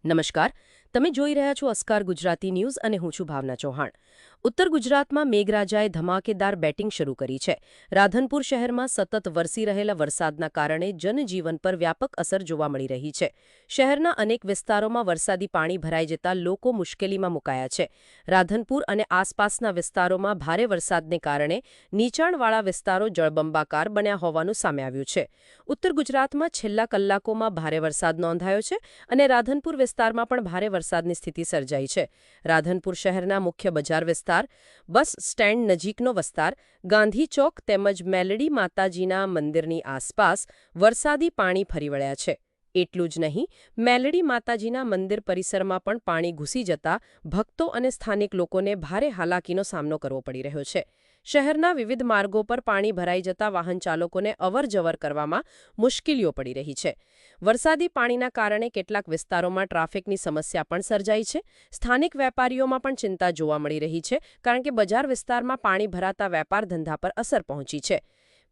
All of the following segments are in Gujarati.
નમસ્કાર, તમે જોઈ રહ્યા છો અસ્કાર ગુજરાતી ન્યૂઝ અને હું છું ભાવના ચૌહાણ। ઉત્તર ગુજરાતમાં મેઘરાજાએ ધમાકેદાર બેટિંગ શરૂ કરી છે। રાધનપુર શહેરમાં સતત વરસી રહેલા વરસાદના કારણે જનજીવન પર વ્યાપક અસર જોવા મળી રહી છે। શહેરના અનેક વિસ્તારોમાં વરસાદી પાણી ભરાઈ જતા લોકો મુશ્કેલીમાં મુકાયા છે। રાધનપુર અને આસપાસના વિસ્તારોમાં ભારે વરસાદને કારણે નીચાણવાળા વિસ્તારો જળબંબાકાર બન્યા હોવાનું સામે આવ્યું છે। ઉત્તર ગુજરાતમાં છેલ્લા કલાકોમાં ભારે વરસાદ નોંધાયો છે અને રાધનપુર વિસ્તારમાં પણ ભારે વરસાદની સ્થિતિ સર્જાઈ છે। રાધનપુર શહેરના મુખ્ય બજાર વિસ્તાર, બસ સ્ટેન્ડ નજીકનો વિસ્તાર, ગાંધી ચોક તેમજ મેલડી માતાજીના મંદિરની આસપાસ વરસાદી પાણી ફરી વળ્યા છે। એટલું જ નહીં, મેલડી માતાજીના મંદિર પરિસરમાં પણ પાણી ઘૂસી જતા ભક્તો અને સ્થાનિક લોકોને ભારે હાલાકીનો સામનો કરવો પડી રહ્યો છે। શહેરના વિવિધ માર્ગો પર પાણી ભરાઈ જતા વાહન ચાલકોને અવરજવર કરવામાં મુશ્કેલીઓ પડી રહી છે। વરસાદી પાણીના કારણે કેટલાક વિસ્તારોમાં ટ્રાફિકની સમસ્યા પણ સર્જાઈ છે। સ્થાનિક વેપારીઓમાં પણ ચિંતા જોવા મળી રહી છે, કારણ કે બજાર વિસ્તારમાં પાણી ભરાતા વેપાર ધંધા પર અસર પહોંચી છે।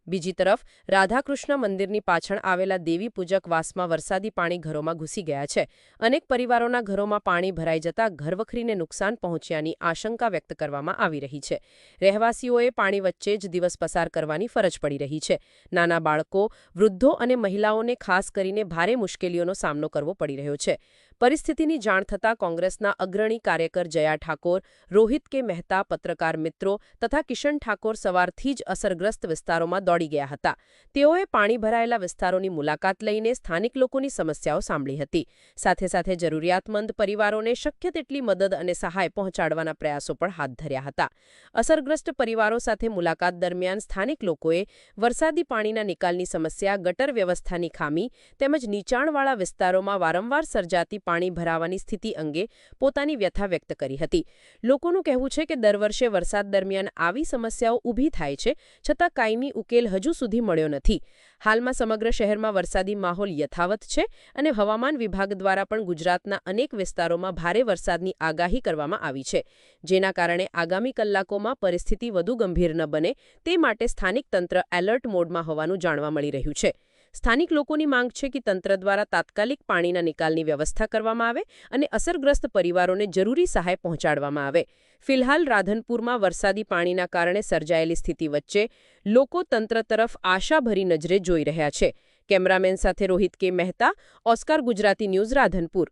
બીજી તરફ રાધાકૃષ્ણ મંદિરની પાછળ આવેલા દેવી પૂજક વાસમાં વરસાદી પાણી ઘરોમાં ઘૂસી ગયા છે। અનેક પરિવારોના ઘરોમાં પાણી ભરાઈ જતા ઘરવખરીને નુકસાન પહોંચ્યાની આશંકા વ્યક્ત કરવામાં આવી રહી છે। રહેવાસીઓએ પાણી વચ્ચે જ દિવસ પસાર કરવાની ફરજ પડી રહી છે। નાના બાળકો, વૃદ્ધો અને મહિલાઓને ખાસ કરીને ભારે મુશ્કેલીઓનો સામનો કરવો પડી રહ્યો છે। પરિસ્થિતિની જાણ થતાં કોંગ્રેસના અગ્રણી કાર્યકર જયા ઠાકોર, રોહિત કે મહેતા, પત્રકાર મિત્રો તથા કિશન ઠાકોર સવારથી જ અસરગ્રસ્ત વિસ્તારોમાં દોડી ગયા હતા। તેઓએ પાણી ભરાયેલા વિસ્તારોની મુલાકાત લઈને સ્થાનિક લોકોની સમસ્યાઓ સાંભળી હતી। સાથે સાથે જરૂરિયાતમંદ પરિવારોને શક્ય તેટલી મદદ અને સહાય પહોંચાડવાના પ્રયાસો પણ હાથ ધર્યા હતા। અસરગ્રસ્ત પરિવારો સાથે મુલાકાત દરમિયાન સ્થાનિક લોકોએ વરસાદી પાણીના નિકાલની સમસ્યા, ગટર વ્યવસ્થાની ખામી તેમજ નીચાણવાળા વિસ્તારોમાં વારંવાર સર્જાતી પાણી ભરાવાની સ્થિતિ અંગે પોતાની વ્યથા વ્યક્ત કરી હતી। લોકોનું કહેવું છે કે દર વર્ષે વરસાદ દરમિયાન આવી સમસ્યાઓ ઊભી થાય છે, છતાં કાયમી ઉકેલ હજુ સુધી મળ્યો નથી। હાલમાં સમગ્ર શહેરમાં વરસાદી માહોલ યથાવત છે અને હવામાન વિભાગ દ્વારા પણ ગુજરાતના અનેક વિસ્તારોમાં ભારે વરસાદની આગાહી કરવામાં આવી છે, જેના કારણે આગામી કલાકોમાં પરિસ્થિતિ વધુ ગંભીર ન બને તે માટે સ્થાનિક તંત્ર એલર્ટ મોડમાં હોવાનું જાણવા મળી રહ્યું છે। સ્થાનિક લોકોની માંગ છે કે તંત્ર દ્વારા તાત્કાલિક પાણીના નિકાલની વ્યવસ્થા કરવામાં આવે અને અસરગ્રસ્ત પરિવારોને જરૂરી સહાય પહોંચાડવામાં આવે। ફિલહાલ રાધનપુરમાં વરસાદી પાણીના કારણે સર્જાયેલી સ્થિતિ વચ્ચે લોકો તંત્ર તરફ આશાભરી નજરે જોઈ રહ્યા છે। કેમેરામેન સાથે રોહિત કે મહેતા, ઓસ્કાર ગુજરાતી ન્યૂઝ, રાધનપુર।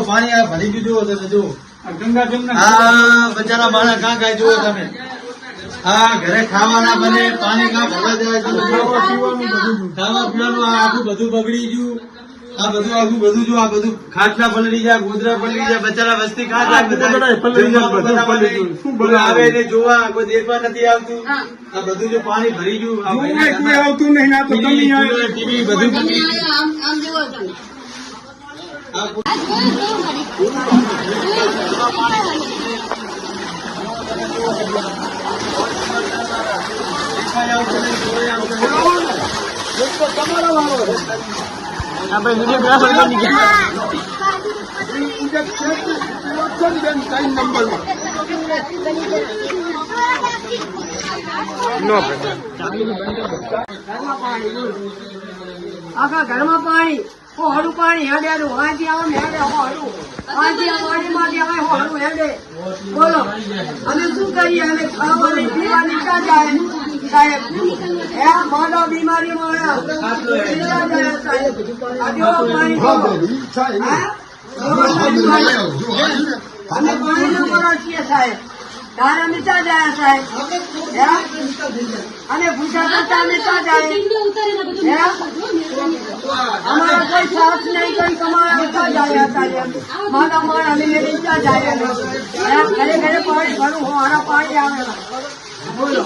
પાણી ભરી દીધું તમે જુઓ, બચારા માણસ કાં કાંઈ જુઓ તમે, ઘરે ખાવાના બને, પાણી કાં ભરવા જાય, ખાવા પીવાનું આખું બધું બગડી ગયું। આ બધું આખું બધું જો, આ બધું ખાટલા પલળી જાય, ગોદરા પલળી જાય, બચારા વસ્તી ખાટલા બધા આવે ને જોવા કોઈ દેખવા નથી આવતું। આ બધું જો પાણી ભરી ગયું, આવતું નહીં, ટીવી બધું આખા ઘરમાં પાણી, હોડું પાણી હેડે, વાંચી આવે હેડે, હોડું વાંચી વાડીમાંથી આવે, હોડું હેડે। બોલો અમે શું કરીએ? અમે ખાવાની પીવાની ક્યાં જાય સાહેબ? મોઢા બીમારી મળ્યા સાહેબ, પાણી અમે પાણી નો કરો છીએ સાહેબ, તારા મીઠા જાય સાહેબ, અને ભૂસા કરતા મીઠા જાય। અમારા કોઈ સાથ નહીં, કોઈ કમાવા મીઠા જાય સાહેબ, મારા માણ અમે મીઠા જાય, ઘરે ઘરે પાણી ભરું, હું હારા પાણી આવે। બોલો।